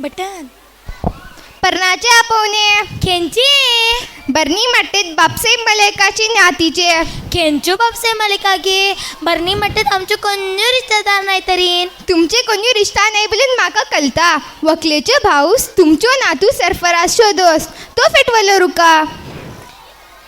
Button परणाचे आपोवणे खेंची बरनी मट्टेत बापसे मलेकाची नातीचे खेंचो बापसे मलिका गे बरनी म्हणतात आमचे कोणी रिश्तेदार नाही तरी तुमचे कोणी रिश्ता नाही बोलून माका कळता वकलेचे भाऊस तुमचो नातू सरफराज शोधोस तो फेटवलो रुका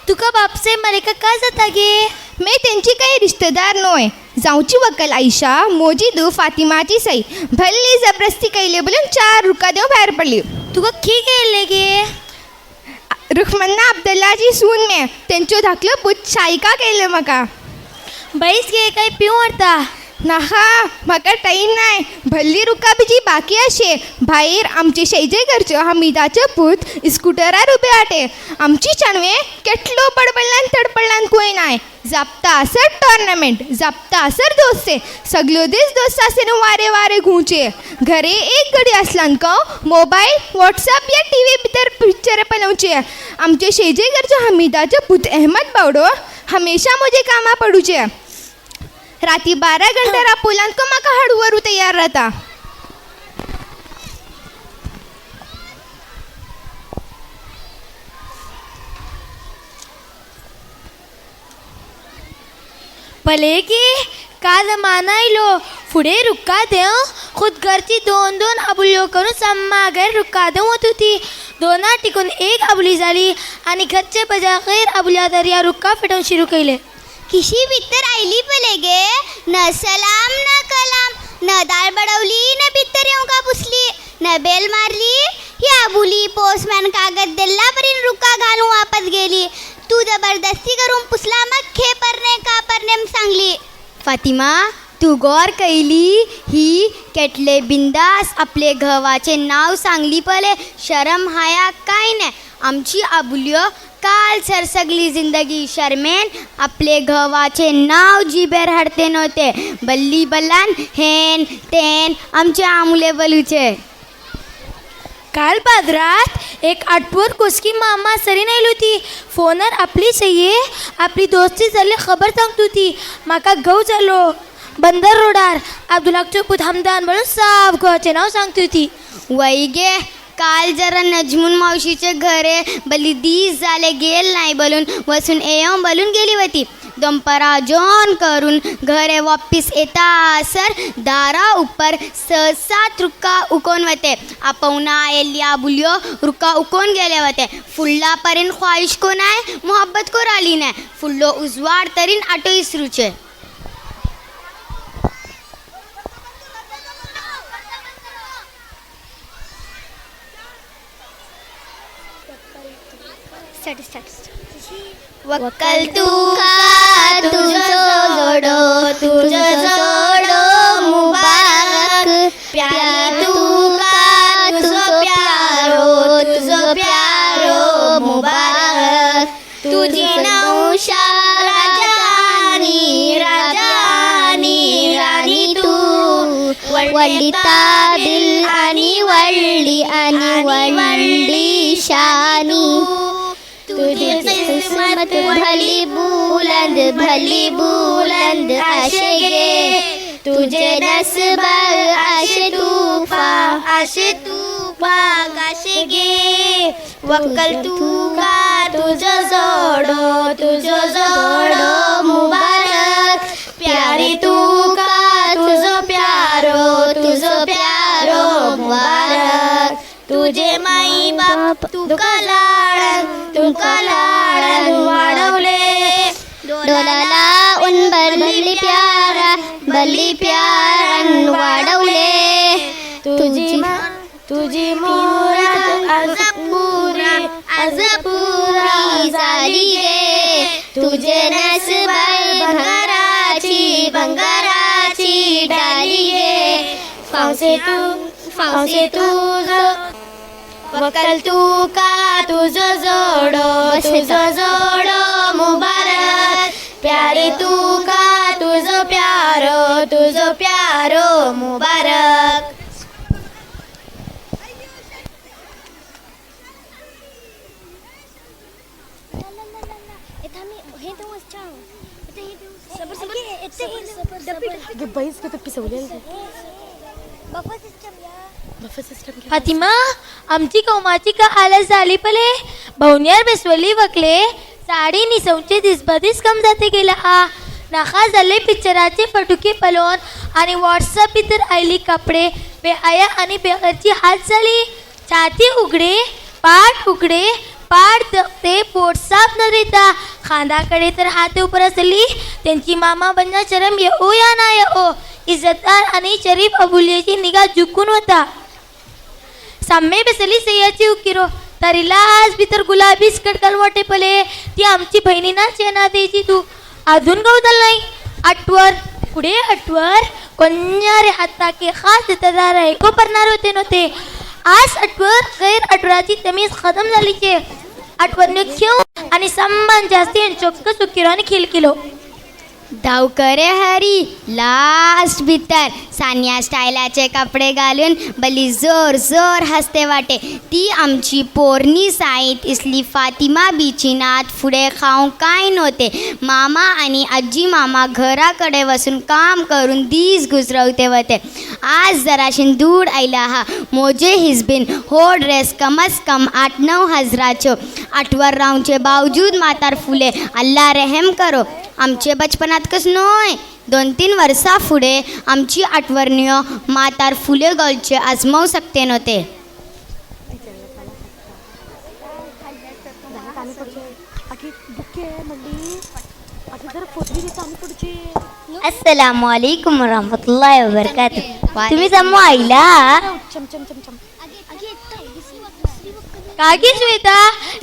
तुका बापसे मलिका का जाता गे मी त्यांची काही रिश्तेदार नोय जाऊची वकल आयशा मोजीदू फातिमाची सई भल्ली जबरदस्ती कैले बोलून 4 रुका देव बाहेर पडली तुका खी गेले गे रुखमन्ना अब्दुल्लाची सून मे त्यांचो धाकलो पूत शाईका केलं म्हाका बैस गे काय पिऊ वाटता नाहा म्हाका टाईम नाही भल्ली रुका बिजी बाकी अशे भायर आमचे शेजे घरच्यो हमीदाचो पूत स्कुटरार उबे आटे आमची चणवे केटलो बडबडलान तडपडलान कोय नाय जापता असर टोर्नामेंट जापता असर दोस्ते सगळ्यो दीस दोस्त आसे वारे वारे घुंचे घरे एक घडी असलान का मोबाईल व्हॉट्सअप या टीव्ही भितर पिक्चर पळोवचे आमचे शेजे घरच्यो हमीदाचो पूत अहमद बावडो हमेशा म्हजे कामा पडूचे राती 12 घंटे रापोलान को म्हाका हडवरू तयार राहता भले गे का जमाना आयलो फुडें रुक्का देव खुद घरची 2-2 आबुल्यो करून सम्मागर रुक्का देव वत होती 2 टिकून 1 आबुली जाली आणि घरचे बजाखेर आबुल्या दर्या रुक्का फेटून शिरू केले किशी भितर आयली पले गे न सलाम न कलाम न दाळ बडवली न भितर येऊ का पुसली न बेल मारली ही आबुली पोस्टमॅन कागद दिला परीन रुका घालून वापस गेली तू जबरदस्ती करून पुसला मग खे परने का परने सांगली फातिमा तू गौर कैली ही केटले बिंदास आपले घवाचे नाव सांगली पले शरम हाया काय नाही आमची आबुल्यो काल सरसगली जिंदगी शर्मेन आपले घवाचे नाव जिबेर हाडते नव्हते बल्ली बल्लान हेन तेन आमचे आमुले बलूचे काल बाजारात एक आठवर कुसकी मामा सरीन आयली होती फोनार आपली सये आपली दोस्ती जाल्ली खबर सांगत होती म्हाका घव जालो बंदर रोडार अब्दुलाकचो पूत हमदान म्हणून साफ घवाचे नाव सांगत होती वैगे काल जरा नजमून मावशीचे घरे बली दीस झाले गेल नाही बोलून वसून येऊन बोलून गेली होती दोंपरा जॉन करून घरे वापिस येता सर दारा उपर 6-7 रुक्का उकोन होते आपवना एलिया बुलियो रुक्का उकोन गेले होते फुल्ला परीन ख्वाहिश को नाही मोहब्बत को राली नाही फुल्लो उजवाड तरीन आटो इसरूचे वक्कल तू का तुझो जोडो मुबारक प्यारी तू का तुझो प्यारो मुबारक तुझी नौशा राणी तू वल्लिता दिल आणि वल्ली शानी तुझी किस्मत भली बुलंद आशेगे तुझे नस्ब आशे तूफा गाशेगे वक्कल तू का तुझो जोडो मुबारक प्यारी तू का तुझो प्यारो मुबारक तुझे माई बाप तुका लाडन वाढवले डोलाला उन भल्ली प्यारन वाढवले तुझी मुराद आज पुरी झाली गे तुझे नसब भंगाराची डाली गे फांसे तू वक्कल तू का तुझो जोडो मुबारक प्यारी तू का तुझो प्यारो मुबारक बैस के तो पिसवले फातिमा आमची कौमाची का आलस झाली पले भवन्यार बेसवली वकले साडी निसवचे दिसबदीस कम जाते गेला हा नाखा झाले पिक्चराचे फटुके पलोन आणि व्हॉट्सअप भितर आयली कपडे बेआया आणि बेघरची हात झाली छाती उघडे पाठ उघडे पाठ जगते पोट साफ न देता खांदाकडे तर हात उपर असली त्यांची मामा बंजा शरम येओ या ना येओ इज्जतदार आणि शरीफ अबुलियाची निगाह झुकून होता साम्ये बसली सह्याची उकिरो तरीला आज भीतर गुलाबी कडकल मोठे पले ती आमची बहिणीना चेना द्यायची तू अजून गवदल नाही आठवर पुढे आठवर कोण्यारे हाता के खास इतदार आहे को परणार होते नव्हते आज आठवर गैर आठवराची तमीज खतम झालीचे आठवरने खेळ आणि संबंध जास्ती चोक्क सुकिरो आणि खिल किलो धाव करे हरी लास्ट भीतर सानिया स्टायलाचे कपडे घालून बली जोर जोर हसते वाटे ती आमची पोरणी साईत इसली फातिमा बीची नात पुढे खाऊन काय नव्हते मामा आणि आजी मामा घराकडे बसून काम करून दीस गुजरवते होते आज जराशीन दूर आयला हा मोजे हिजबीन हो ड्रेस कमस कम 8-9 हजाराचो आठवर रावचे बावजूद मातार फुले अल्लाह रहम करो आमचे बचपनात कस नोय 2-3 वर्सां फुडें आमची आठवरणियो मातार फुले गोलचे आजमाव शकते नव्हते अस्सलामु अलैकुम वरहमतुल्लाहि वबरकातुह तुम्ही जमू आईला कागी श्वेता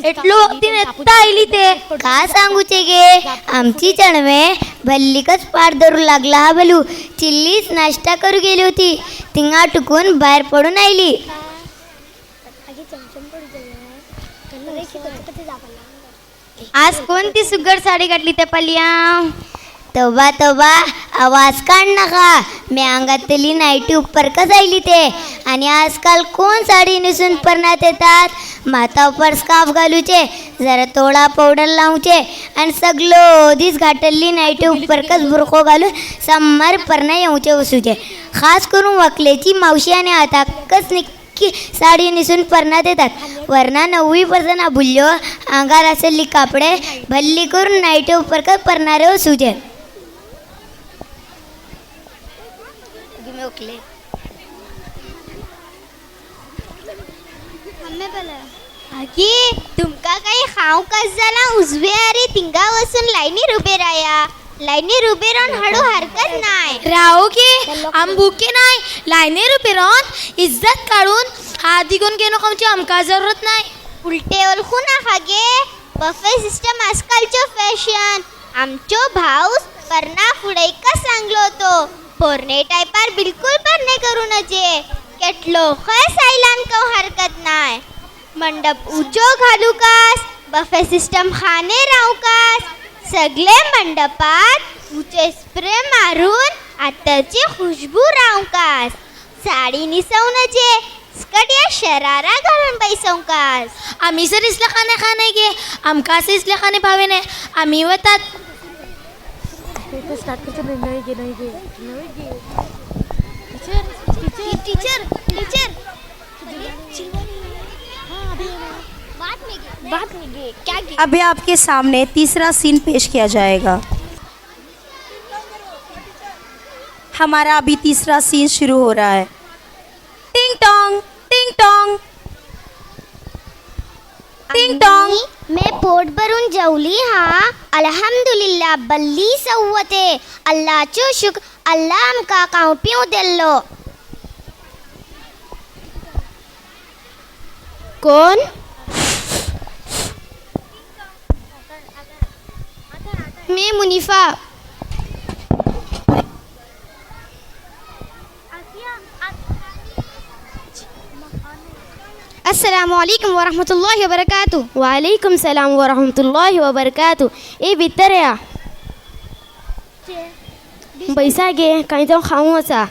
एटलो वक्ती नेता आयली ते का सांगूचे गे आमची चणवे भल्लिकच पार धरू लागला हा बलू चिल्लीच नाश्ता करू गेली होती तिंगा टुकून बाहेर पडून आयली आज कोणती सुगड साडी घातली त्या पलिया तोबा तोबा आवाज काढ नका मी अंगातली नाईटी उपरकच आयली ते आणि आजकाल कोण साडी नेसून परणात येतात माथा उपर स्कार्फ घालूचे जरा थोडा पावडर लावचे आणि सगळं दीस घाटल्ली नाईटी उपरकच बुरखो घालून समर परणा येऊचे वसूचे खास करून वकलेची मावशी आणि आताकच निक्की साडी नेसून परणात येतात वरना 90% अबुल्यो अंगार असली कापडे भल्ली करून नाईटी उपरकच परणारे वसूचे ओकले आगी तुमका काही खाऊ कस झाला उजवे अरे तिंगा वसून लाईनीर उभे राया लाईनीर उभे राहून हळू हरकत नाही राहो की आम भूके नाही लाईनेर उभे राहून इज्जत काढून हात दिगून घेणं आमची आमका जरूरत नाही उलटे ओळखू नका गे बफे सिस्टम आजकालचो फॅशन आमचो भाऊ परणा फुडे का सांगलो होतो पोरणे टायपार बिलकुल परणे करू नजे केटलो खय सायलान कव हरकत नाही मंडप उचो घालू कास बफे सिस्टम खाणे राहू कास सगळे मंडपात उचे स्प्रे मारून आताची खुशबू राहू कास साडी निसवू नजे स्कर्ट या शरारा घालून बैसवू कास आम्ही जर इसल्या खाणे गे आमका असे इसल्या खाणे भावे नाही आम्ही वतात टीचर अभी आपके सामने तीसरा सीन पेश किया जाएगा। हमारा अभी तीसरा सीन शुरू हो रहा है। टिंग टोंग टिंग टोंग टिंग टोंग। मैं पोट भरून जेवली हा अल्हम्दुलिल्लाह बल्ली सवते अल्लाहचो शुक्र अल्लाह आमका खाऊ पिऊ दिल्लो कोण मी मुनिफा अस्सलामुअलैकुम वरहमतुल्लाहि वबरकातुह वालेकुम सलाम वरहमतुल्लाहि वबरकातुह ए भीतर या पैसा घे काही जाऊन खाऊ असा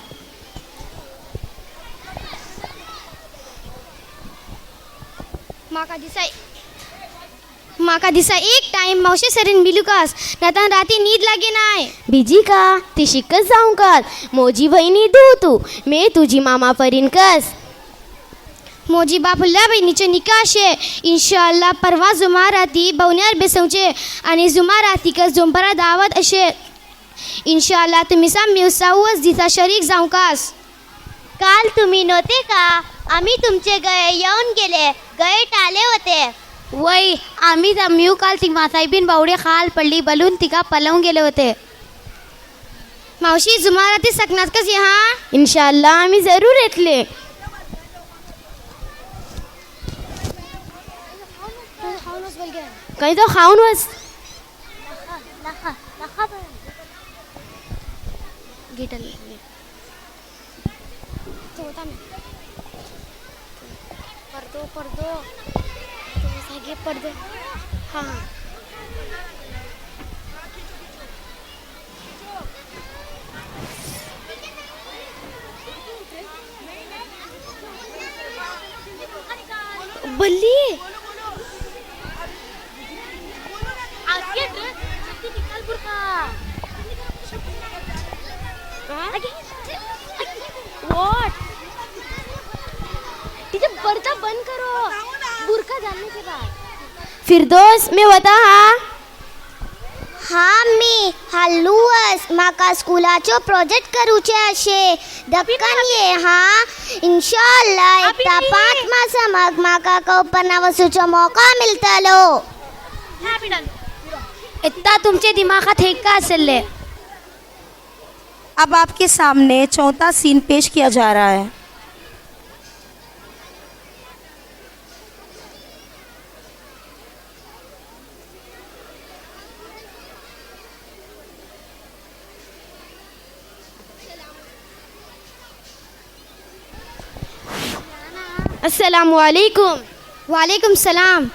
माका दिसा एक टाइम मावशे सरीन मिलुकास नाता राती नींद लागे नाय बिजी का ती शिकत जाऊ कर मोजी बहिणी तू मे तुझी मामा परीन कस मोजी बापुल्ल्या बहिणीचे निकाशे इन्शाअल्लाह परवा जुमा राती बवण्यार बेसवचे आणि जुमा रातीक जुंपरा दावत असे इन्शाअल्लाह तुम्ही सामी सावस दिसा शरीक जावकास. काल तुम्ही नव्हते का? आम्ही तुमचे गळे येऊन गेले, गळे टाले होते. वय आम्ही जम्यू काल ती मासाईबीन बावडे खाल पडली बलून तिका पलवून गेले होते. मावशी जुमा राती सकनात कशी हा? इन्शाअल्लाह आम्ही जरूर येतले. काही तो खाऊन बस पडदो हां बल्ली पर्दा बंद करो बुरका डालने के बाद. फिरदोस मी होता हा मी हल्लूस माका स्कूलाचो प्रोजेक्ट करूचे अशे दक्कन ये हा. इन्शाअल्लाह एकता 5 मासामाक माका कौपना वसूचो मौका मिळतलो. इतना तुमचे दिमागात हे का असेल. अब आपके सामने चौथा सीन पेश किया जा रहा है. अस्सलाम वालेकुम. वालेकुम सलाम.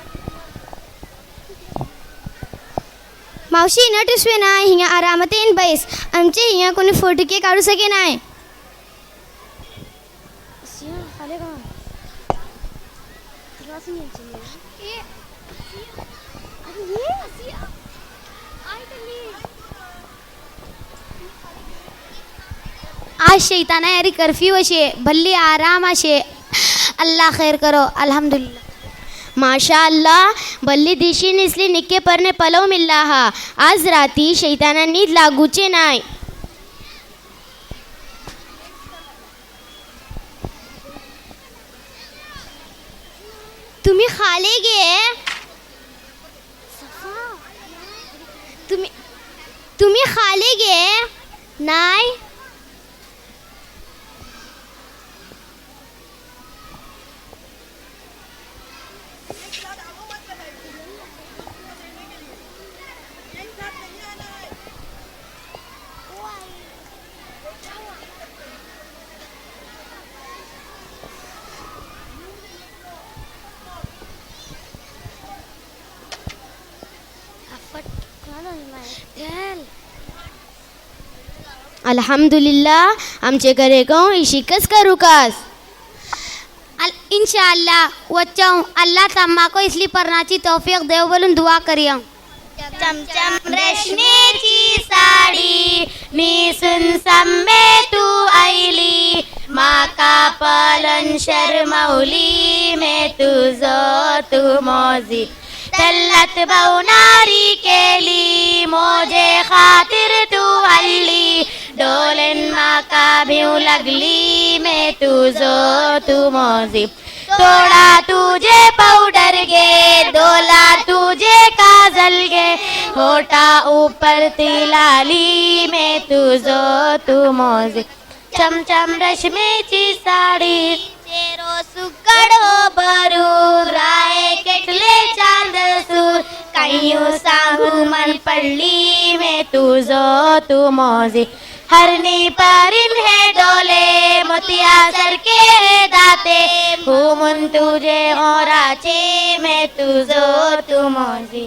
मावशी नटुसवे ना हिंगा आरामतेन बैस आमचे हिंगा कोणी फोटो काढू सके नाही. आज शैताना यारी कर्फ्यू अशे भल्ली आराम अशे. अल्लाह खैर करो. अल्हम्दुलिल्लाह. माशा अल्लाह बल्ली दिशी निसली निक्के परने पलव मिल्ला हा. आज राती शैताना नीद लागूचे नाही. तुम्ही खाले गे तुम्ही खाले गे नाही. अल्हम्दुलिल्लाह आमचे घरे गाँव इशिकस करू कास. इंशाअल्लाह वच्चाऊं अल्लाह तम्मा को इसलिए परनाची तौफीक देव बोलून दुआ करिया. चमचम रेशमेची साडी नेसून सम्मे तू आईली. माका पलन शर्मवली मे तुझो तू मोजी. तल्लत भवनारी केली मोजे खातिर तू हल्ली. डोलन माका भिऊ लागली मे तुझो तू मोजी. तोडा तुझे पाउडर गे डोला तुझे काजल गे. होठा ऊपर तिलाली में तुझो तू मोजी. चमचम रेशमेची साडी चेरो सुकडो भरून राय केटले चांद सूर. कायू सांगू मन पडली में तुझो तू मोजी. हरनी परिन है डोले मोतिया सरके दाते. घुमून तुझे ओराचे में तुझो तू मोजी.